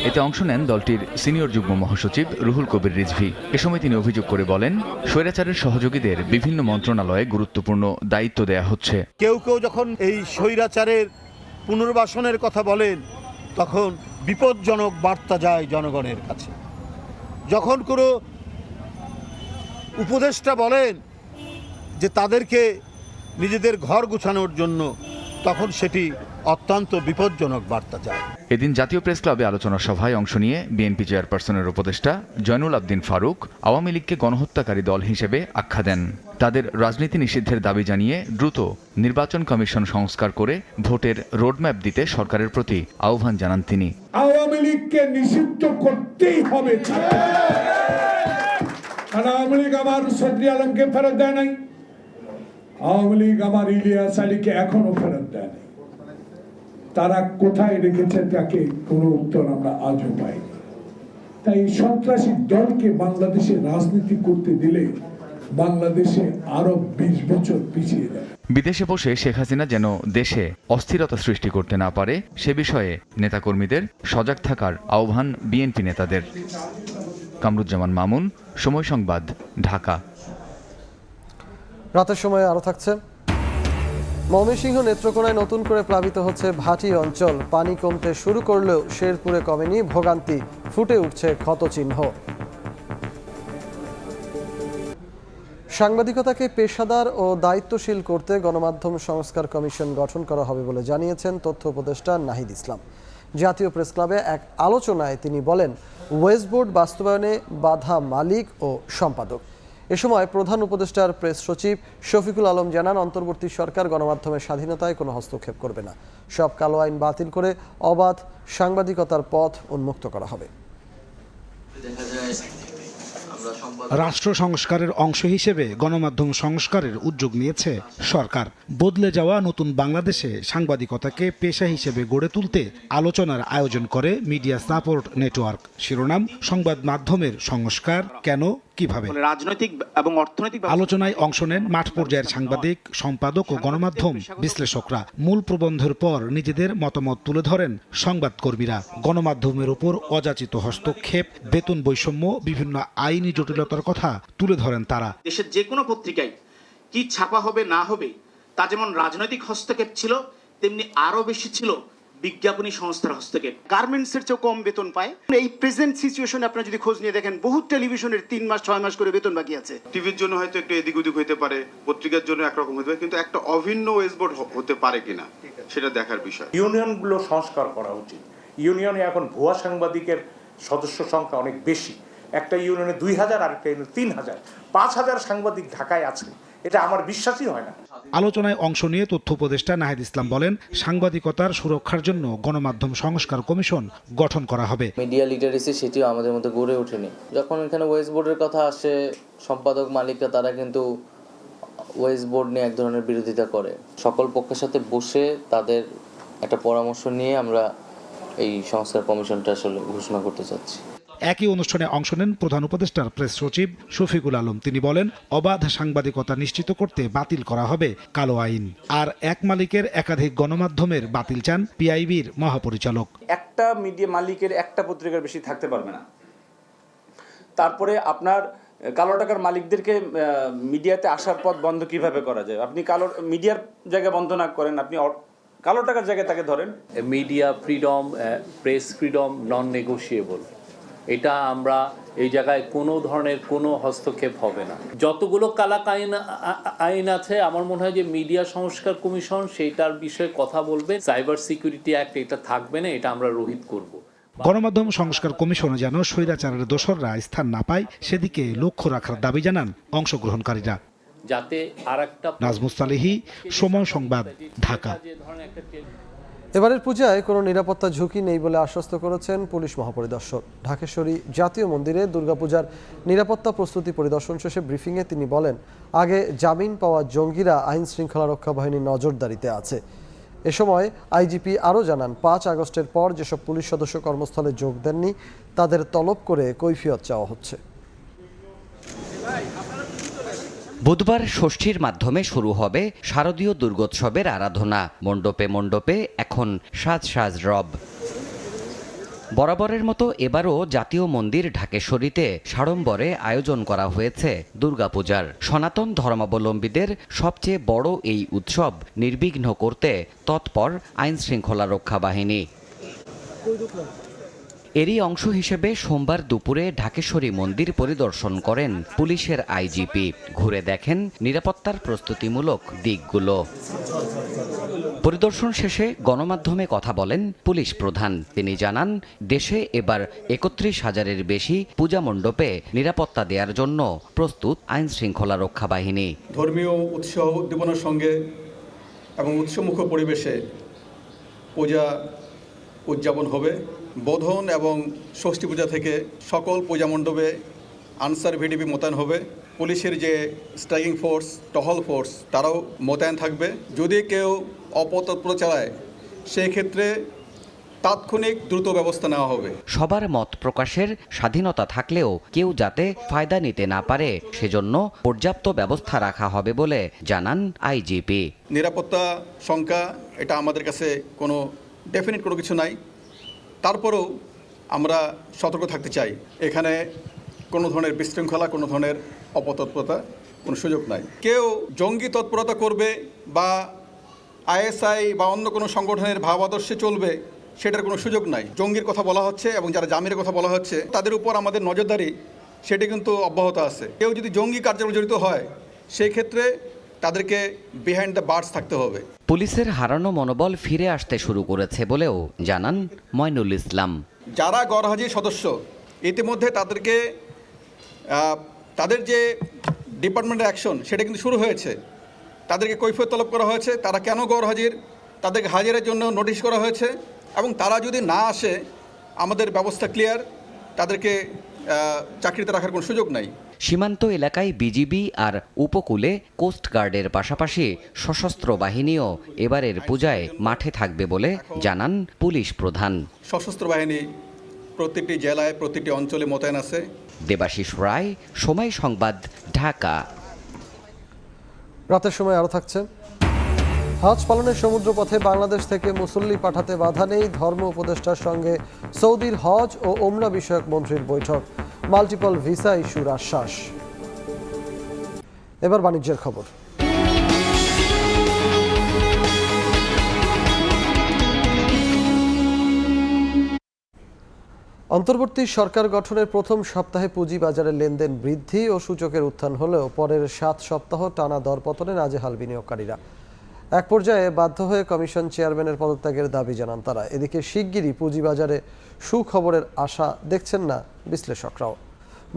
এতে অংশ নেন দলটির সিনিয়র যুগ্ম মহাসচিব রুহুল কবির রিজভী। এ সময় তিনি অভিযোগ করে বলেন, স্বৈরাচারের সহযোগীদের বিভিন্ন মন্ত্রণালয়ে গুরুত্বপূর্ণ দায়িত্ব দেয়া হচ্ছে। কেউ কেউ যখন এই স্বৈরাচারের পুনর্বাসনের কথা বলেন তখন বিপজ্জনক বার্তা যায় জনগণের কাছে। যখন কোনো উপদেষ্টা বলেন যে তাদেরকে নিজেদের ঘর গুছানোর জন্য, তখন সেটি অত্যন্ত বিপজ্জনক বার্তা যায়। এদিন জাতীয় প্রেস ক্লাবে আলোচনা সভায় অংশ নিয়ে বিএনপি চেয়ারপারসনের উপদেষ্টা জয়নুল আবদিন ফারুক আওয়ামী লীগকে গণহত্যাকারী দল হিসেবে আখ্যা দেন। তাদের রাজনীতি নিষিদ্ধের দাবি জানিয়ে দ্রুত নির্বাচন কমিশন সংস্কার করে ভোটের রোডম্যাপ দিতে সরকারের প্রতি আহ্বান জানান তিনি। আওয়ামী লীগকে নিষিদ্ধ করতেই হবে। আওয়ামী লীগ আমার সদরি আলমকে ফেরত দেয় নাই, আওয়ামী লীগ আমার ইলিয়াস আলীকে এখনো ফেরত দেয় নাই। তারা কোথায় রেখেছে তাকে কোনো উত্তর আমরা আজও পাইনি। তাই সন্ত্রাসী দলকে বাংলাদেশে রাজনীতি করতে দিলে বাংলাদেশে আরো 20 বছর পিছিয়ে যাবে। বিদেশে বসে শেখ হাসিনা যেন দেশে অস্থিরতা সৃষ্টি করতে না পারে সে বিষয়ে নেতাকর্মীদের সজাগ থাকার আহ্বান বিএনপি নেতাদের। কামরুজ্জামান মামুন, সময় সংবাদ, ঢাকা। রাতের সময় আরো থাকছে, ময়মনসিংহ নেত্রকোনায় নতুন করে প্লাবিত হচ্ছে ভাটি অঞ্চল। পানি কমতে শুরু করলেও শেরপুরে কমেনি, ভোগান্তি, ফুটে উঠছে ক্ষতচিহ্ন। সাংবাদিকতাকে পেশাদার ও দায়িত্বশীল করতে গণমাধ্যম সংস্কার কমিশন গঠন করা হবে বলে জানিয়েছেন তথ্য উপদেষ্টা নাহিদ ইসলাম। জাতীয় প্রেস ক্লাবে এক আলোচনায় তিনি বলেন, ওয়েস্ট বোর্ড বাস্তবায়নে বাধা মালিক ও সম্পাদক। এ সময় প্রধান উপদেষ্টার প্রেস সচিব শফিকুল আলম জানান, অন্তর্বর্তী সরকার গণমাধ্যমের স্বাধীনতায় কোনো হস্তক্ষেপ করবে না। সব কালো আইন বাতিল করে অবাধ সাংবাদিকতার পথ উন্মুক্ত করা হবে। রাষ্ট্র সংস্কারের অংশ হিসেবে গণমাধ্যম সংস্কারের উদ্যোগ নিয়েছে সরকার। বদলে যাওয়া নতুন বাংলাদেশে সাংবাদিকতাকে পেশা হিসেবে গড়ে তুলতে আলোচনার আয়োজন করে মিডিয়া সাপোর্ট নেটওয়ার্ক। শিরোনাম, সংবাদ মাধ্যমের সংস্কার কেন, কিভাবে। রাজনৈতিক এবং অর্থনৈতিক আলোচনায় অংশ নেন মাঠ পর্যায়ের সাংবাদিক, সম্পাদক ও গণমাধ্যম বিশ্লেষকরা। মূল প্রবন্ধের পর নিজেদের মতামত তুলে ধরেন সংবাদকর্মীরা। গণমাধ্যমের উপর অযাচিত হস্তক্ষেপ, বেতন বৈষম্য, বিভিন্ন আইনি জটিলতার কথা তুলে ধরেন তারা। দেশের যে কোনো পত্রিকায় কি ছাপা হবে না হবে তা যেমন রাজনৈতিক হস্তক্ষেপ ছিল, তেমনি আরো বেশি ছিল বিজ্ঞাপনী সংস্থার হস্তক্ষেপ। গার্মেন্টসের চেয়ে কম বেতন পায়। এই প্রেজেন্ট সিচুয়েশনে আপনারা যদি খোঁজ নিয়ে দেখেন, বহু টেলিভিশনের 3 মাস 6 মাস করে বেতন বাকি আছে। টিভির জন্য হয়তো একটু এদিক ওদিক হতে পারে, পত্রিকার জন্য একরকম হতে পারে, কিন্তু একটা অভিন্ন ওয়েস্ট বোর্ড হতে পারে কিনা সেটা দেখার বিষয়। ইউনিয়নগুলো সংস্কার করা উচিত। ইউনিয়নে এখন ভুয়া সাংবাদিকের সদস্য সংখ্যা অনেক বেশি। একটা ইউনিয়নে 2000, আরেকটা ইউনিয়নে 3000, 5000 সাংবাদিক ঢাকায় আছে। এটা আমার বিশ্বাসই হয় না। আলোচনায় অংশ নিয়ে তথ্য উপদেষ্টা নাহিদ ইসলাম বলেন, সাংবাদিকতার সুরক্ষার জন্য গণমাধ্যম সংস্কার কমিশন গঠন করা হবে। মিডিয়া লিটারেসি সেটিও আমাদের মধ্যে গড়ে ওঠেনি। যখন এখানে ওয়েস্ট বোর্ডের কথা আসে, সম্পাদক মালিকরা তারা কিন্তু ওয়েস্ট বোর্ড নিয়ে এক ধরনের বিরোধিতা করে। সকল পক্ষের সাথে বসে তাদের একটা পরামর্শ নিয়ে আমরা এই সংস্কার কমিশনটা আসলে ঘোষণা করতে চাচ্ছি। একই অনুষ্ঠানে অংশ নেন প্রধান উপদেষ্টার প্রেস সচিব শফিকুল আলম। তিনি বলেন, অবাধ সাংবাদিকতা নিশ্চিত করতে বাতিল করা হবে কালো আইন। আর এক মালিকের একাধিক গণমাধ্যমের বাতিল চান পিআইবির মহাপরিচালক। একটা মিডিয়া মালিকের একটা পত্রিকার বেশি থাকতে পারবে না। তারপরে আপনার কালো টাকার মালিকদেরকে মিডিয়াতে আসার পথ বন্ধ কিভাবে করা যায়? আপনি কালো মিডিয়ার জায়গায় বন্ধ না করেন, আপনি কালো টাকার জায়গায় তাকে ধরেন। মিডিয়া ফ্রিডম, প্রেস ফ্রিডম নন নেগোশিয়েবল। এটা আমরা এই জায়গায় কোনো ধরনের কোনো হস্তক্ষেপ হবে না। যতগুলো কালাক আইন আছে, আমার মনে হয় যে মিডিয়া সংস্কার কমিশন সেইটার বিষয়ে কথা বলবে। সাইবার সিকিউরিটি অ্যাক্ট এটা থাকবে না, এটা আমরা রহিত করব। গণমাধ্যম সংস্কার কমিশনে যেন স্বৈরাচারের দোসররা স্থান না পায় সেদিকে লক্ষ্য রাখার দাবি জানান অংশগ্রহণকারীরা। যাতে আরেকটা নাজমুস সালেহী, সময় সংবাদ, ঢাকা। এবারের পূজায় কোনো নিরাপত্তা ঝুঁকি নেই বলে আশ্বস্ত করেছেন পুলিশ মহাপরিদর্শক। ঢাকেশ্বরী জাতীয় মন্দিরে দুর্গাপূজার নিরাপত্তা প্রস্তুতি পরিদর্শন শেষে ব্রিফিংয়ে তিনি বলেন, আগে জামিন পাওয়া জঙ্গিরা আইন শৃঙ্খলা রক্ষা বাহিনীর নজরদারিতে আছে। এ সময় আইজিপি আরও জানান, ৫ আগস্টের পর যেসব পুলিশ সদস্য কর্মস্থলে যোগ দেননি তাদের তলব করে কৈফিয়ত চাওয়া হচ্ছে। বুধবার ষষ্ঠীর মাধ্যমে শুরু হবে শারদীয় দুর্গোৎসবের আরাধনা। মণ্ডপে মণ্ডপে এখন সাজ সাজ রব। বরাবরের মতো এবারও জাতীয় মন্দির ঢাকেশ্বরীতে সাড়ম্বরে আয়োজন করা হয়েছে দুর্গাপূজার। সনাতন ধর্মাবলম্বীদের সবচেয়ে বড় এই উৎসব নির্বিঘ্ন করতে তৎপর আইন শৃঙ্খলা রক্ষা বাহিনী। এরই অংশ হিসেবে সোমবার দুপুরে ঢাকেশ্বরী মন্দির পরিদর্শন করেন পুলিশের আইজিপি। ঘুরে দেখেন নিরাপত্তার প্রস্তুতিমূলক দিকগুলো। পরিদর্শন শেষে গণমাধ্যমে কথা বলেন পুলিশ প্রধান। তিনি জানান, দেশে এবার ৩১,০০০-এর বেশি পূজা মণ্ডপে নিরাপত্তা দেওয়ার জন্য প্রস্তুত আইন শৃঙ্খলা রক্ষা বাহিনী। ধর্মীয় উৎসাহ উদ্দীপনার সঙ্গে এবং উৎসবমুখর পরিবেশে পূজা উদযাপন হবে। বোধন এবং ষষ্ঠী পূজা থেকে সকল পূজা মণ্ডপে আনসার ভিডিপি মোতায়েন হবে। পুলিশের যে স্ট্রাইকিং ফোর্স, টহল ফোর্স, তারাও মোতায়েন থাকবে। যদি কেউ অপতৎপর চালায় সেই ক্ষেত্রে তাৎক্ষণিক দ্রুত ব্যবস্থা নেওয়া হবে। সবার মত প্রকাশের স্বাধীনতা থাকলেও কেউ যাতে ফায়দা নিতে না পারে সেজন্য পর্যাপ্ত ব্যবস্থা রাখা হবে বলে জানান আইজিপি। নিরাপত্তা সংখ্যা এটা আমাদের কাছে কোনো ডেফিনিট কোনো কিছু নাই, তারপরেও আমরা সতর্ক থাকতে চাই। এখানে কোনো ধরনের বিশৃঙ্খলা, কোনো ধরনের অপতৎপরতা কোনো সুযোগ নাই। কেউ জঙ্গি তৎপরতা করবে বা আইএসআই বা অন্য কোনো সংগঠনের ভাবাদর্শে চলবে সেটার কোনো সুযোগ নাই। জঙ্গির কথা বলা হচ্ছে এবং যারা জামিনের কথা বলা হচ্ছে তাদের উপর আমাদের নজরদারি সেটি কিন্তু অব্যাহত আছে। কেউ যদি জঙ্গি কার্যক্রমে জড়িত হয় সেই ক্ষেত্রে তাদেরকে বিহাইন্ড দ্য বার্স থাকতে হবে। পুলিশের হারানো মনোবল ফিরে আসতে শুরু করেছে বলেও জানান ময়নুল ইসলাম। যারা গরহাজির সদস্য ইতিমধ্যে তাদেরকে তাদের যে ডিপার্টমেন্টের অ্যাকশন সেটা কিন্তু শুরু হয়েছে। তাদেরকে কৈফিয়ত তলব করা হয়েছে, তারা কেন গরহাজির, তাদেরকে হাজিরের জন্য নোটিশ করা হয়েছে এবং তারা যদি না আসে আমাদের ব্যবস্থা ক্লিয়ার, তাদেরকে চাকরিতে রাখার কোনো সুযোগ নাই। সীমান্ত এলাকায় বিজিবি আর উপকূলে কোস্টগার্ডের পাশাপাশি সশস্ত্র বাহিনীও এবারের পূজায় মাঠে থাকবে বলে জানান পুলিশ প্রধান। সশস্ত্র বাহিনী প্রতিটি জেলায়, প্রতিটি অঞ্চলে মোতায়েন আছে। দেবাশিস রায়, সময় সংবাদ, ঢাকা। রাতের সময় আরও থাকছে, হজ পালনের সমুদ্রপথে বাংলাদেশ থেকে মুসল্লি পাঠাতে বাধা নেই। ধর্ম উপদেষ্টার সঙ্গে সৌদির হজ ও ওমরা বিষয়ক মন্ত্রীর বৈঠক। মাল্টিপল ভিসা ইস্যুর আশ্বাস। এবার বাণিজ্যের খবর। অন্তর্বর্তী সরকার গঠনের প্রথম সপ্তাহে পুঁজিবাজারে লেনদেন বৃদ্ধি ও সূচকের উত্থান হলেও পরের 7 সপ্তাহ টানা দরপতনে নাজেহাল বিনিয়োগকারীরা। এক পর্যায়ে বাধ্য হয়ে কমিশন চেয়ারম্যানের পদত্যাগের দাবি জানান তারা। এদিকে শিগগিরই পুঁজিবাজারে সুখবরের আশা দেখছেন না বিশ্লেষকরাও।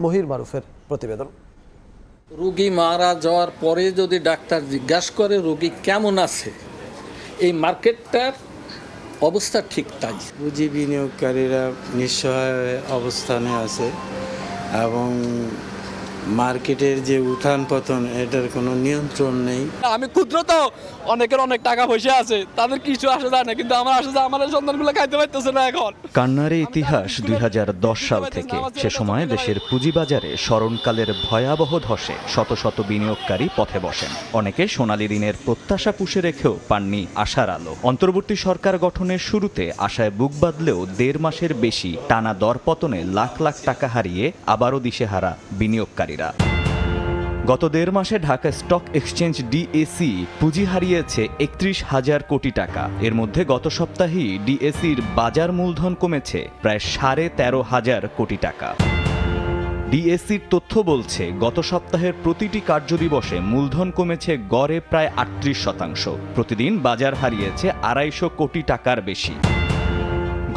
মহির মারুফের প্রতিবেদন। রোগী মারা যাওয়ার পরে যদি ডাক্তার জিজ্ঞাসা করে রোগী কেমন আছে, এই মার্কেটটার অবস্থা ঠিক তাই। পুঁজি বিনিয়োগকারীরা নিঃসহায় অবস্থানে আছে এবং মার্কেটের যে উত্থান পতন এটার কোনো নিয়ন্ত্রণ নেই। আমি ক্ষুদ্র তো, অনেকের অনেক টাকা পয়সা আছে, তাদের কিছু আসে যায় না, কিন্তু আমার আসে যায় আমাদের সন্তানগুলো খাইতে পারতেছে না এখন। কান্নারে ইতিহাস ২০১০ সাল থেকে। সে সময় দেশের পুঁজিবাজারে স্মরণকালের ভয়াবহ ধসে শত শত বিনিয়োগকারী পথে বসেন। অনেকে সোনালী ঋণের প্রত্যাশা পুষে রেখেও পাননি আশার আলো। অন্তর্বর্তী সরকার গঠনের শুরুতে আশায় বুক বাঁধলেও ১.৫ মাসের বেশি টানা দরপতনে লাখ লাখ টাকা হারিয়ে আবারও দিশেহারা বিনিয়োগকারীরা। গত ১.৫ মাসে ঢাকা স্টক এক্সচেঞ্জ ডিএসি পুঁজি হারিয়েছে ৩১,০০০ কোটি টাকা। এর মধ্যে গত সপ্তাহেই ডিএসির বাজার মূলধন কমেছে প্রায় ১৩,৫০০ কোটি টাকা। ডিএসির তথ্য বলছে গত সপ্তাহের প্রতিটি কার্যদিবসে মূলধন কমেছে গড়ে প্রায় ৩৮%। প্রতিদিন বাজার হারিয়েছে ২৫০ কোটি টাকার বেশি।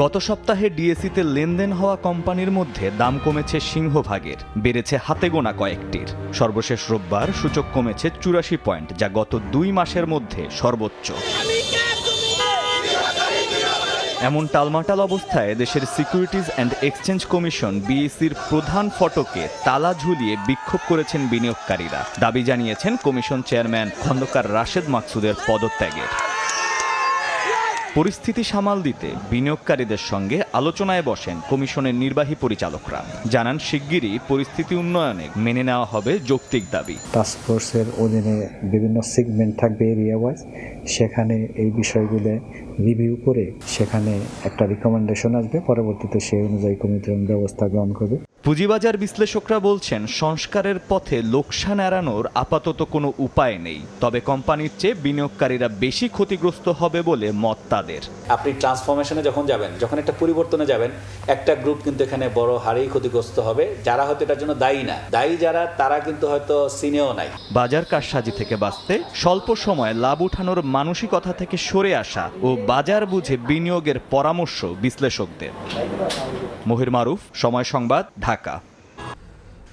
গত সপ্তাহে ডিএসিতে লেনদেন হওয়া কোম্পানির মধ্যে দাম কমেছে সিংহভাগের, বেড়েছে হাতে গোনা কয়েকটির। সর্বশেষ রোববার সূচক কমেছে ৮৪ পয়েন্ট, যা গত ২ মাসের মধ্যে সর্বোচ্চ। এমন টালমাটাল অবস্থায় দেশের সিকিউরিটিজ অ্যান্ড এক্সচেঞ্জ কমিশন বিএসির প্রধান ফটকে তালা ঝুলিয়ে বিক্ষোভ করেছেন বিনিয়োগকারীরা। দাবি জানিয়েছেন কমিশন চেয়ারম্যান খন্দকার রাশেদ মাকসুদের পদত্যাগের। পরিস্থিতি সামাল দিতে বিনিয়োগকারীদের সঙ্গে আলোচনায় বসেন কমিশনের নির্বাহী পরিচালকরা। জানান শিগগিরই পরিস্থিতি উন্নয়নে মেনে নেওয়া হবে যৌক্তিক দাবি। টাস্কফোর্সের অধীনে বিভিন্ন সেগমেন্ট থাকবে এরিয়া ওয়াইজ, সেখানে এই বিষয়গুলো রিভিউ করে সেখানে একটা রিকমেন্ডেশন আসবে, পরবর্তীতে সেই অনুযায়ী কমিটি ব্যবস্থা গ্রহণ করবে। পুঁজিবাজার বিশ্লেষকরা বলছেন সংস্কারের পথে লোকসান এড়ানোর আপাতত কোনো উপায় নেই, তবে কোম্পানির চেয়ে বিনিয়োগকারীরা বেশি ক্ষতিগ্রস্ত হবে বলে মত তাদের। আপনি ট্রান্সফরমেশনে যখন যাবেন, যখন একটা পরিবর্তনে যাবেন, একটা গ্রুপ কিন্তু এখানে বড় হারেই ক্ষতিগ্রস্ত হবে, যারা হয়তো এটার জন্য দায়ী না, দায়ী যারা তারা কিন্তু হয়তো সিনেও নাই। বাজার কারসাজি থেকে বাঁচতে স্বল্প সময়ে লাভ উঠানোর মানসিকতা থেকে সরে আসা ও বাজার বুঝে বিনিয়োগের পরামর্শ বিশ্লেষকদের। মহির মারুফ, সময় সংবাদ, ঢাকা।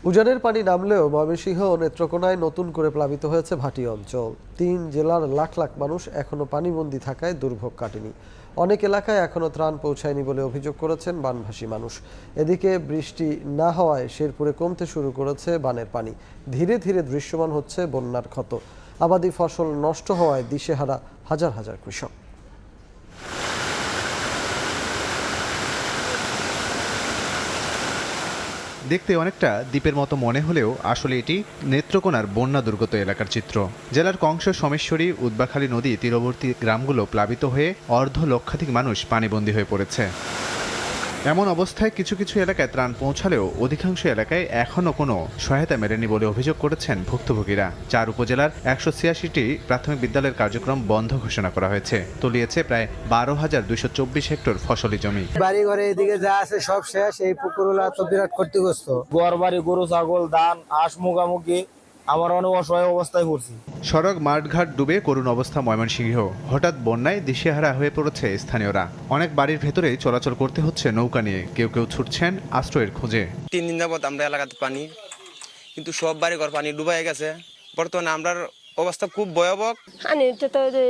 উজানের পানি নামলেও ময়মনসিংহ ও নেত্রকোনায় নতুন করে প্লাবিত হয়েছে ভাটি অঞ্চল। ৩ জেলার লাখ লাখ মানুষ এখনও পানিবন্দী থাকায় দুর্ভোগ কাটেনি। অনেক এলাকায় এখনও ত্রাণ পৌঁছায়নি বলে অভিযোগ করেছেন বানভাসী মানুষ। এদিকে বৃষ্টি না হওয়ায় শেরপুরে কমতে শুরু করেছে বানের পানি। ধীরে ধীরে দৃশ্যমান হচ্ছে বন্যার ক্ষত। আবাদি ফসল নষ্ট হওয়ায় দিশেহারা হাজার হাজার কৃষক। দেখতে অনেকটা দ্বীপের মতো মনে হলেও আসলে এটি নেত্রকোনার বন্যা দুর্গত এলাকার চিত্র। জেলার কংস, সোমেশ্বরী, উদ্বাখালী নদী তীরবর্তী গ্রামগুলো প্লাবিত হয়ে অর্ধ লক্ষাধিক মানুষ পানিবন্দী হয়ে পড়েছে। এমন অবস্থায় কিছু কিছু এলাকায় ত্রাণ পৌঁছালেও অধিকাংশ এলাকায় এখনও কোনো সহায়তা মেলেনি বলে অভিযোগ করেছেন ভুক্তভোগীরা। ৪ উপজেলার ১৮৬টি প্রাথমিক বিদ্যালয়ের কার্যক্রম বন্ধ ঘোষণা করা হয়েছে। তলিয়েছে প্রায় ১২,২২৪ হেক্টর ফসলি জমি। বাড়ি ঘরে এদিকে যা আছে সব শেষ। এই পুকুরগুলা তো বিরাট ক্ষতিগ্রস্ত। ঘর বাড়ি, গরু ছাগল, ধান, হাঁস, মুরগি, আমার অনেক অসহায় অবস্থায় পড়ছি। সড়ক মাঠঘাট ডুবে করুণ অবস্থা ময়মনসিংহ। হঠাৎ বন্যায় দিশেহারা হয়ে পড়েছে স্থানীয়রা। অনেক বাড়ির ভেতরেই চলাচল করতে হচ্ছে নৌকা নিয়ে। কেউ কেউ ছুটছেন আশ্রয়ের খোঁজে। ৩ দিন যাবত আমরা এলাকাতে পানি, কিন্তু সব বাড়ি ঘর পানি ডুবাই গেছে। বর্তমানে আমরা অবস্থা খুব ভয়াবহ।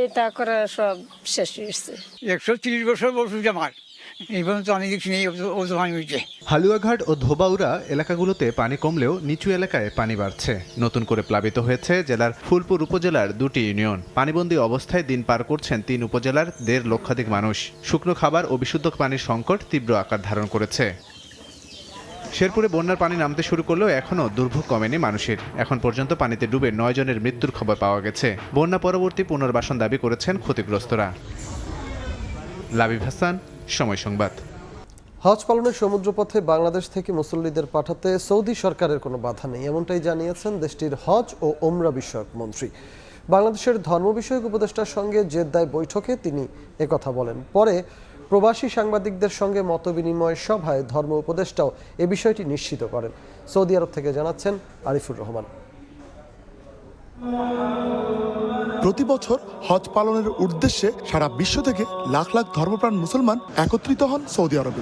এটা করা সব শেষ হয়েছে। ১৩০ বছর বয়স আমার, এই পর্যন্ত অনেক হয়েছে। হালুয়াঘাট ও ধোবাউড়া এলাকাগুলোতে পানি কমলেও নিচু এলাকায় পানি বাড়ছে। নতুন করে প্লাবিত হয়েছে জেলার ফুলপুর উপজেলার 2টি ইউনিয়ন। পানিবন্দী অবস্থায় দিন পার করছেন 3 উপজেলার ১.৫ লক্ষাধিক মানুষ। শুকনো খাবার ও বিশুদ্ধ পানির সংকট তীব্র আকার ধারণ করেছে। শেরপুরে বন্যার পানি নামতে শুরু করলেও এখনও দুর্ভোগ কমেনি মানুষের। এখন পর্যন্ত পানিতে ডুবে 9 জনের মৃত্যুর খবর পাওয়া গেছে। বন্যা পরবর্তী পুনর্বাসন দাবি করেছেন ক্ষতিগ্রস্তরা। লাবিব হাসান, সময় সংবাদ। হজ পালনের সমুদ্রপথে বাংলাদেশ থেকে মুসল্লিদের পাঠাতে সৌদি সরকারের কোনো বাধা নেই, এমনটাই জানিয়েছেন দেশটির হজ ও ওমরা বিষয়ক মন্ত্রী। বাংলাদেশের ধর্ম বিষয়ক উপদেষ্টার সঙ্গে জেদ্দায় বৈঠকে তিনি একথা বলেন। পরে প্রবাসী সাংবাদিকদের সঙ্গে মতবিনিময় সভায় ধর্ম উপদেষ্টাও এ বিষয়টি নিশ্চিত করেন। সৌদি আরব থেকে জানাচ্ছেন আরিফুর রহমান। প্রতি বছর হজ পালনের উদ্দেশ্যে সারা বিশ্ব থেকে লাখ লাখ ধর্মপ্রাণ মুসলমান একত্রিত হন সৌদি আরবে।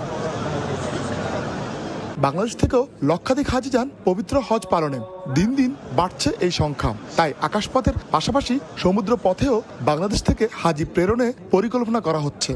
বাংলাদেশ থেকেও লক্ষাধিক হাজি যান পবিত্র হজ পালনে। দিন দিন বাড়ছে এই সংখ্যা। তাই আকাশপথের পাশাপাশি সমুদ্র পথেও বাংলাদেশ থেকে হাজি প্রেরণে পরিকল্পনা করা হচ্ছে।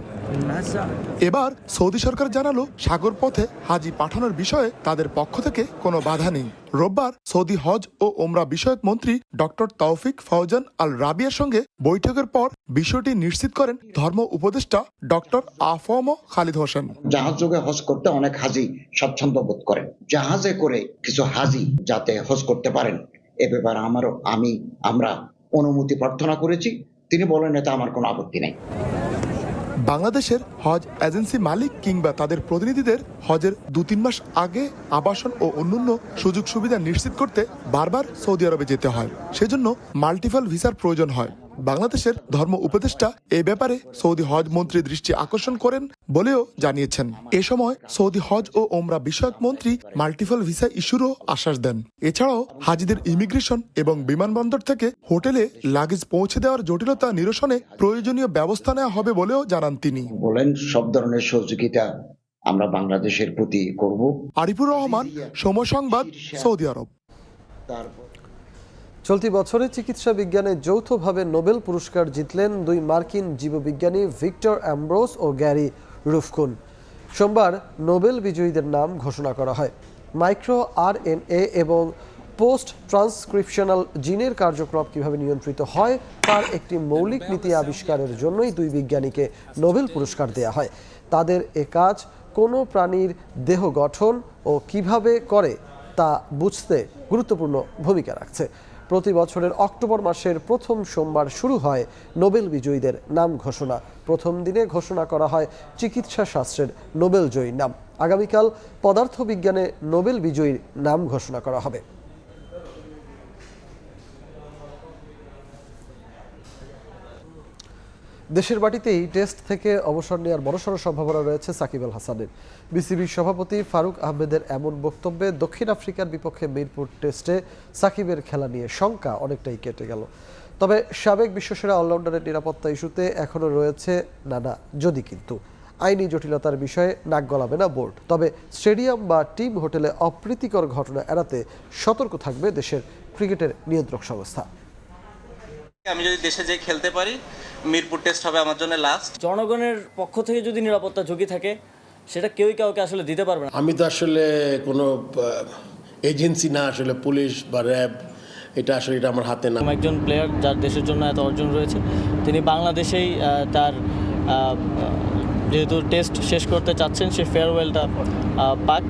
এবার সৌদি সরকার জানালো সাগর পথে হাজি পাঠানোর বিষয়ে তাদের পক্ষ থেকে কোনো বাধা নেই। রোববার সৌদি হজ ও ওমরা বিষয়ক মন্ত্রী ডক্টর তৌফিক ফৌজান আল রাবিয়ার সঙ্গে বৈঠকের পর বিষয়টি নিশ্চিত করেন ধর্ম উপদেষ্টা ডক্টর আফম খালিদ হোসেন। জাহাজ যোগে হজ করতে অনেক হাজি স্বচ্ছন্দ বোধ করেন, জাহাজে করে কিছু হাজি যাতে হজ করতে পারেন এ ব্যাপারে আমরা অনুমতি প্রার্থনা করেছি। তিনি বলেন এতে আমার কোনো আপত্তি নেই। বাংলাদেশের হজ এজেন্সি মালিক কিংবা তাদের প্রতিনিধিদের হজের 2-3 মাস আগে আবাসন ও অন্যান্য সুযোগ সুবিধা নিশ্চিত করতে বারবার সৌদি আরবে যেতে হয়। সেজন্য মাল্টিপল ভিসার প্রয়োজন হয়। বাংলাদেশের ধর্ম উপদেষ্টা এ ব্যাপারে সৌদি হজ মন্ত্রীর দৃষ্টি আকর্ষণ করেন বলেও জানিয়েছেন। এ সময় সৌদি হজ ও ওমরা বিষয়ক মন্ত্রী মাল্টিপল ভিসা ইস্যুরও আশ্বাস দেন। এছাড়াও হাজিদের ইমিগ্রেশন এবং বিমানবন্দর থেকে হোটেলে লাগেজ পৌঁছে দেওয়ার জটিলতা নিরসনে প্রয়োজনীয় ব্যবস্থা নেওয়া হবে বলেও জানান তিনি। বলেন সব ধরনের সহযোগিতা আমরা বাংলাদেশের প্রতি করব। আরিফুর রহমান, সময় সংবাদ, সৌদি আরব। চলতি বছরে চিকিৎসা বিজ্ঞানে যৌথভাবে নোবেল পুরস্কার জিতলেন 2 মার্কিন জীববিজ্ঞানী ভিক্টর অ্যামব্রোস ও গ্যারি রুফকুন। সোমবার নোবেল বিজয়ীদের নাম ঘোষণা করা হয়। মাইক্রো আরএনএ এবং পোস্ট ট্রান্সক্রিপশনাল জিনের কার্যক্রম কিভাবে নিয়ন্ত্রিত হয় তার একটি মৌলিক নীতি আবিষ্কারের জন্যই 2 বিজ্ঞানীকে নোবেল পুরস্কার দেয়া হয়। তাদের এ কাজ কোনো প্রাণীর দেহ গঠন ও কিভাবে করে তা বুঝতে গুরুত্বপূর্ণ ভূমিকা রাখছে। প্রতি বছরের অক্টোবর মাসের প্রথম সোমবার শুরু হয় নোবেল বিজয়ীদের নাম ঘোষণা। প্রথম দিনে ঘোষণা করা হয় চিকিৎসা শাস্ত্রের নোবেল জয়ীর নাম। আগামীকাল পদার্থবিজ্ঞানে নোবেল বিজয়ীর নাম ঘোষণা করা হবে। দেশের মাটিতেই টেস্ট থেকে অবসর নেওয়ার বড়সড় সম্ভাবনা রয়েছে সাকিব আল হাসানের। বিসিবির সভাপতি ফারুক আহমেদের এমন বক্তব্যে দক্ষিণ আফ্রিকার বিপক্ষে মিরপুর টেস্টে সাকিবের খেলা নিয়ে শঙ্কা অনেকটাই কেটে গেল। তবে সাবেক বিশ্বসেরা অলরাউন্ডারের নিরাপত্তা ইস্যুতে এখনও রয়েছে নানা যদি কিন্তু। আইনি জটিলতার বিষয়ে নাক গলাবে না বোর্ড। তবে স্টেডিয়াম বা টিম হোটেলে অপ্রীতিকর ঘটনা এড়াতে সতর্ক থাকবে দেশের ক্রিকেটের নিয়ন্ত্রক সংস্থা। আমি যদি দেশে যেয়ে খেলতে পারি, মিরপুর টেস্ট হবে আমার জন্য লাস্ট। জনগণের পক্ষ থেকে যদি নিরাপত্তা ঝুঁকি থাকে সেটা কেউই কাউকে আসলে দিতে পারবে না। আমি তো আসলে কোনো এজেন্সি না, আসলে পুলিশ বা র্যাব, এটা আসলে এটা আমার হাতে না। একজন প্লেয়ার যার দেশের জন্য এত অর্জন রয়েছে, তিনি বাংলাদেশেই তার যেহেতু টেস্ট শেষ করতে চাচ্ছেন, সে ফেয়ারওয়েলটা পাক।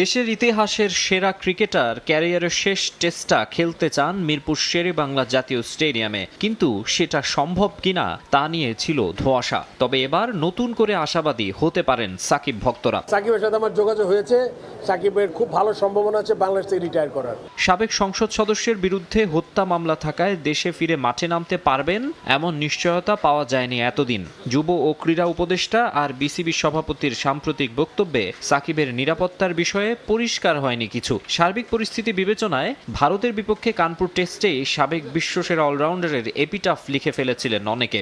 দেশের ইতিহাসের সেরা ক্রিকেটার ক্যারিয়ারের শেষ টেস্টটা খেলতে চান মিরপুর শেরেবাংলা জাতীয় স্টেডিয়ামে, কিন্তু সেটা সম্ভব কিনা তা নিয়ে ছিল ধোঁয়াশা। তবে এবার নতুন করে আশাবাদী হতে পারেন সাকিব ভক্তরা। সাকিবের সাথে আমার যোগাযোগ হয়েছে, সাকিবের খুব ভালো সম্ভাবনা আছে বাংলাদেশ থেকে রিটায়ার করার। সাবেক সংসদ সদস্যের বিরুদ্ধে হত্যা মামলা থাকায় দেশে ফিরে মাঠে নামতে পারবেন এমন নিশ্চয়তা পাওয়া যায়নি এতদিন। যুব ও ক্রীড়া উপদেষ্টা আর বিসিবি সভাপতির সাম্প্রতিক বক্তব্যে সাকিবের নিরাপত্তার বিষয়ে পরিষ্কার হয়নি কিছু। সার্বিক পরিস্থিতি বিবেচনায় ভারতের বিপক্ষে কানপুর টেস্টে সাবেক বিশ্বসেরা অলরাউন্ডারের এপিটাফ লিখে ফেলেছিলেন অনেকে।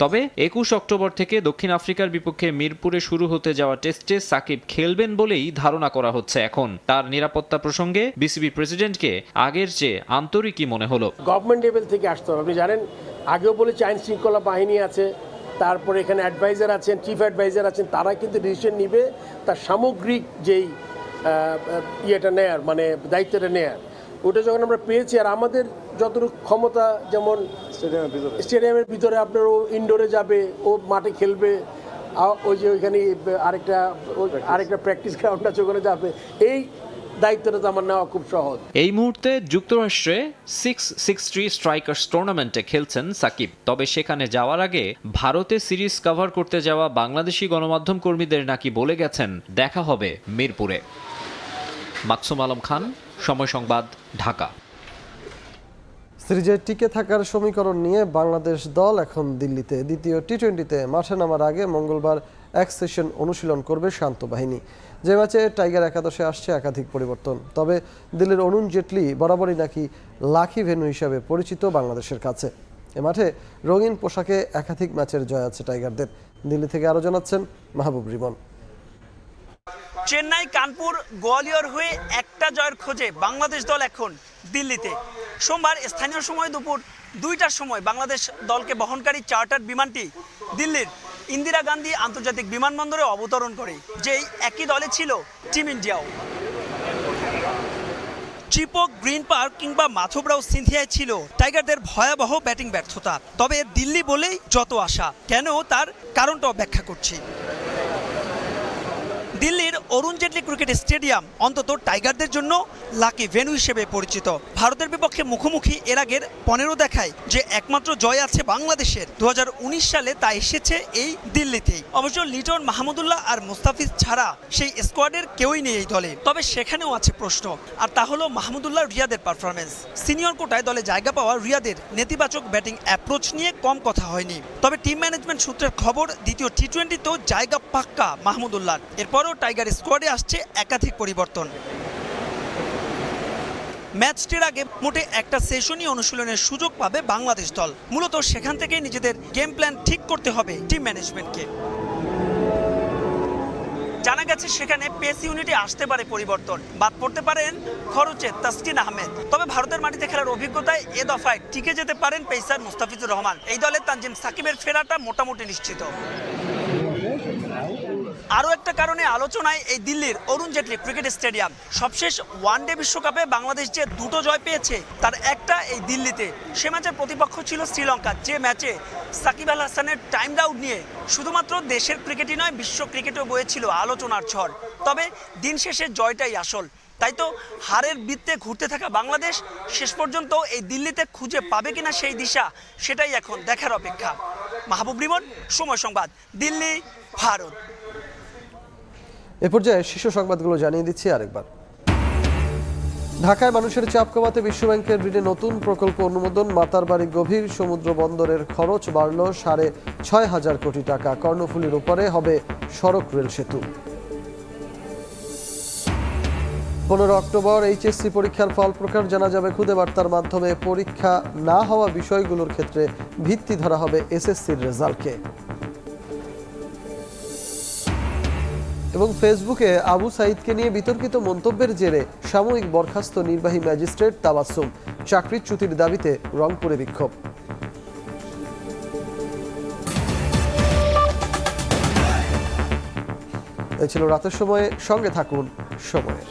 তবে 21 অক্টোবর থেকে দক্ষিণ আফ্রিকার বিপক্ষে মিরপুরে শুরু হতে যাওয়া টেস্টে সাকিব খেলবেন বলেই ধারণা করা হচ্ছে এখন। তার নিরাপত্তা প্রসঙ্গে বিসিবি প্রেসিডেন্টকে আগের চেয়ে আন্তরিকই মনে হলো। গভর্নমেন্ট লেভেল থেকে আসতে হবে। আপনি জানেন, আগেও বলেছি আইন শৃঙ্খলা বাহিনী আছে, তারপরে এখানে অ্যাডভাইজার আছেন, চিফ অ্যাডভাইজার আছেন, তারা কিন্তু ডিসিশন নিবে তার সামগ্রিক যেই ইয়েটা নেয়ার, মানে দায়িত্বটা নেয়ার, ওটা যখন আমরা পেয়েছি। আর আমাদের যতটুকু ক্ষমতা, যেমন স্টেডিয়ামের ভিতরে আপনার ও ইনডোরে যাবে, ও মাঠে খেলবে, ওই যে ওইখানে আরেকটা প্র্যাকটিস গ্রাউন্ড আছে, ওখানে যাবে, এই দায়িত্বটা তো আমার নেওয়া খুব সহজ। এই মুহূর্তে যুক্তরাষ্ট্রে 663 স্ট্রাইকার্স টুর্নামেন্টে খেলছেন সাকিব। তবে সেখানে যাওয়ার আগে ভারতে সিরিজ কভার করতে যাওয়া বাংলাদেশি গণমাধ্যম কর্মীদের নাকি বলে গেছেন দেখা হবে মিরপুরে। মাকসুম আলম খান, সময় সংবাদ, ঢাকা। সিরিজে টিকে থাকার সমীকরণ নিয়ে বাংলাদেশ দল এখন দিল্লিতে। দ্বিতীয় টি-20তে মাঠে নামার আগে মঙ্গলবার এক সেশন অনুশীলন করবে শান্ত বাহিনী। যে ম্যাচে টাইগার একাদশে আসছে একাধিক পরিবর্তন। তবে দিল্লির অরুণ জেটলি বরাবরই নাকি লাকি ভেন্যু হিসাবে পরিচিত বাংলাদেশের কাছে। এ মাঠে রঙিন পোশাকে একাধিক ম্যাচের জয় আছে টাইগারদের। দিল্লি থেকে আরও জানাচ্ছেন মাহবুব রিমন। চেন্নাই, কানপুর, গোয়ালিয়র হয়ে একটা জয়ের খোঁজে বাংলাদেশ দল এখন দিল্লিতে। সোমবার স্থানীয় সময় দুপুর 2টার সময় বাংলাদেশ দলকে বহনকারী চার্টার বিমানটি দিল্লির ইন্দিরা গান্ধী আন্তর্জাতিক বিমানবন্দরে অবতরণ করে, যেই একই দলে ছিল টিম ইন্ডিয়াও। চিপক, গ্রিন পার্ক কিংবা মাথুবরাও সিন্ধিয়ায় ছিল টাইগারদের ভয়াবহ ব্যাটিং ব্যর্থতা। তবে দিল্লি বলেই যত আশা, কেন তার কারণটাও ব্যাখ্যা করছি। দিল্লির অরুণ জেটলি ক্রিকেট স্টেডিয়াম অন্তত টাইগারদের জন্য লাকি ভেন্যু হিসেবে পরিচিত। ভারতের বিপক্ষে মুখোমুখি এর আগের 15 দেখায় যে একমাত্র জয় আছে বাংলাদেশের 2019 সালে, তা এসেছে এই দিল্লিতেই। অবশ্য লিটন, মাহমুদুল্লাহ আর মুস্তাফিজ ছাড়া সেই স্কোয়াডের কেউই নেই এই দলে। তবে সেখানেও আছে প্রশ্ন, আর তা হলো মাহমুদুল্লাহ, রিয়াদের পারফরমেন্স। সিনিয়র কোটায় দলে জায়গা পাওয়া রিয়াদের নেতিবাচক ব্যাটিং অ্যাপ্রোচ নিয়ে কম কথা হয়নি। তবে টিম ম্যানেজমেন্ট সূত্রের খবর, দ্বিতীয় টি-20তেও জায়গা পাক্কা মাহমুদুল্লাহ। এরপরও টাইগার স্কোয়াডে আসছে একাধিক পরিবর্তন। ম্যাচটির আগে মোটে একটা সেশনই অনুশীলনের সুযোগ পাবে বাংলাদেশ দল। মূলত সেখান থেকেই নিজেদের গেম প্ল্যান ঠিক করতে হবে টিম ম্যানেজমেন্টকে। জানা গেছে সেখানে পেস ইউনিটে আসতে পারে পরিবর্তন, বাদ পড়তে পারেন খরচে তাসকিন আহমেদ। তবে ভারতের মাটিতে খেলার অভিজ্ঞতায় এ দফায় টিকে যেতে পারেন পেসার মুস্তাফিজুর রহমান। এই দলে তানজিম সাকিবের ফেরাটা মোটামুটি নিশ্চিত। আরও একটা কারণে আলোচনায় এই দিল্লির অরুণ জেটলি ক্রিকেট স্টেডিয়াম। সবশেষ ওয়ানডে বিশ্বকাপে বাংলাদেশ যে 2টো জয় পেয়েছে তার একটা এই দিল্লিতে। সে ম্যাচের প্রতিপক্ষ ছিল শ্রীলঙ্কা, যে ম্যাচে সাকিব আল হাসানের টাইম আউট নিয়ে শুধুমাত্র দেশের ক্রিকেটই নয়, বিশ্ব ক্রিকেটেও বয়েছিল আলোচনার ঝড়। তবে দিন শেষে জয়টাই আসল। তাই তো হারের বৃত্তে ঘুরতে থাকা বাংলাদেশ শেষ পর্যন্ত এই দিল্লিতে খুঁজে পাবে কিনা সেই দিশা, সেটাই এখন দেখার অপেক্ষা। মাহবুব রিমন, সময় সংবাদ, দিল্লি, ভারত। এ পর্যায়ে শীর্ষ সংবাদগুলো জানিয়ে দিচ্ছি আরেকবার। ঢাকায় মানুষের চাপ কমাতে বিশ্বব্যাংকের ঋণে নতুন প্রকল্প অনুমোদন। মাতারবাড়ি গভীর সমুদ্র বন্দরের খরচ বাড়ল 6,500 কোটি টাকা। কর্ণফুলীর উপরে হবে সড়ক রেল সেতু। 15 অক্টোবর এইচএসসি পরীক্ষার ফল প্রকাশ, জানা যাবে খুদে বার্তার মাধ্যমে। পরীক্ষা না হওয়া বিষয়গুলোর ক্ষেত্রে ভিত্তি ধরা হবে এসএসসির রেজাল্টকে। এবং ফেসবুকে আবু সাইদকে নিয়ে বিতর্কিত মন্তব্যের জেরে সাময়িক বরখাস্ত নির্বাহী ম্যাজিস্ট্রেট তাবাসসুম। চাকরিচ্যুতির দাবিতে রংপুরে বিক্ষোভ। এই ছিল রাতের সময়ে, সঙ্গে থাকুন সময়ের।